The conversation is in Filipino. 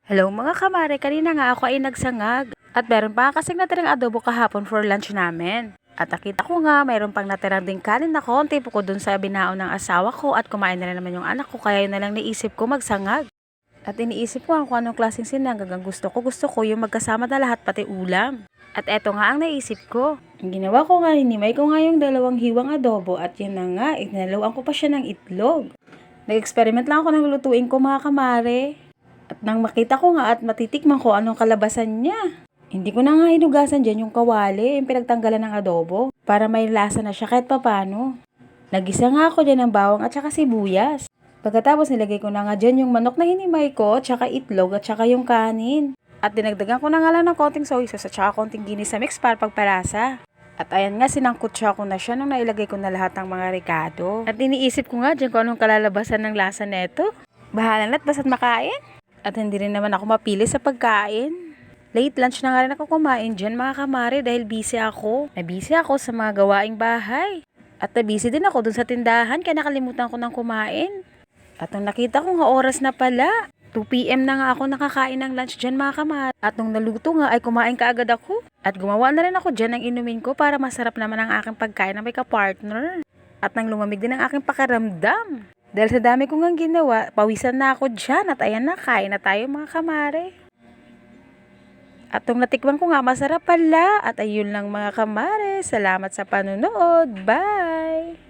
Hello mga kamare, kanina nga ako ay nagsangag. At meron pa kasing natirang adobo kahapon for lunch namin. At nakita ko nga, mayroon pang natirang ding kanin na konti po ko dun sa binaon ng asawa ko at kumain na rin naman yung anak ko kaya yun na lang naisip ko magsangag. At iniisip ko kung anong klaseng sinangag ang gusto ko yung magkasama na lahat pati ulam. At eto nga ang naisip ko. Ang ginawa ko nga, hinimay ko nga yung dalawang hiwang adobo at yun na nga, inalawan ko pa siya ng itlog. Nag-experiment lang ako ng lutuin ko mga kamare. At nang makita ko nga at matitikman ko anong kalabasan niya. Hindi ko na nga hinugasan dyan yung kawali, yung pinagtanggalan ng adobo, para may lasa na siya kahit papano. Nagisa nga ako dyan ng bawang at saka sibuyas. Pagkatapos nilagay ko na nga dyan yung manok na hinimay ko, at saka itlog at saka yung kanin. At dinagdagan ko na nga lang ng konting soy sauce at saka konting ginisa mix para pagparasa. At ayan nga, sinangkutsa ko na siya nung nailagay ko na lahat ng mga ricado. At iniisip ko nga dyan kung anong kalalabasan ng lasa neto. Bahala na't basta't makain. At hindi rin naman ako mapili sa pagkain. Late lunch na nga rin ako kumain dyan mga kamare dahil busy ako. Nabusy ako sa mga gawaing bahay. At nabusy din ako dun sa tindahan kaya nakalimutan ko ng kumain. At nung nakita ko nga oras na pala, 2 PM na nga ako nakakain ng lunch dyan mga kamare. At nung naluto nga ay kumain kaagad ako. At gumawa na rin ako dyan ng inumin ko para masarap naman ang aking pagkain na may kapartner. At nang lumamig din ang aking pakiramdam. Dahil sa dami kong ang ginawa, pawisan na ako dyan at ayan na, kain na tayo mga kamare. At nung natikman ko nga, masarap pala. At ayun lang mga kamare, salamat sa panunood. Bye!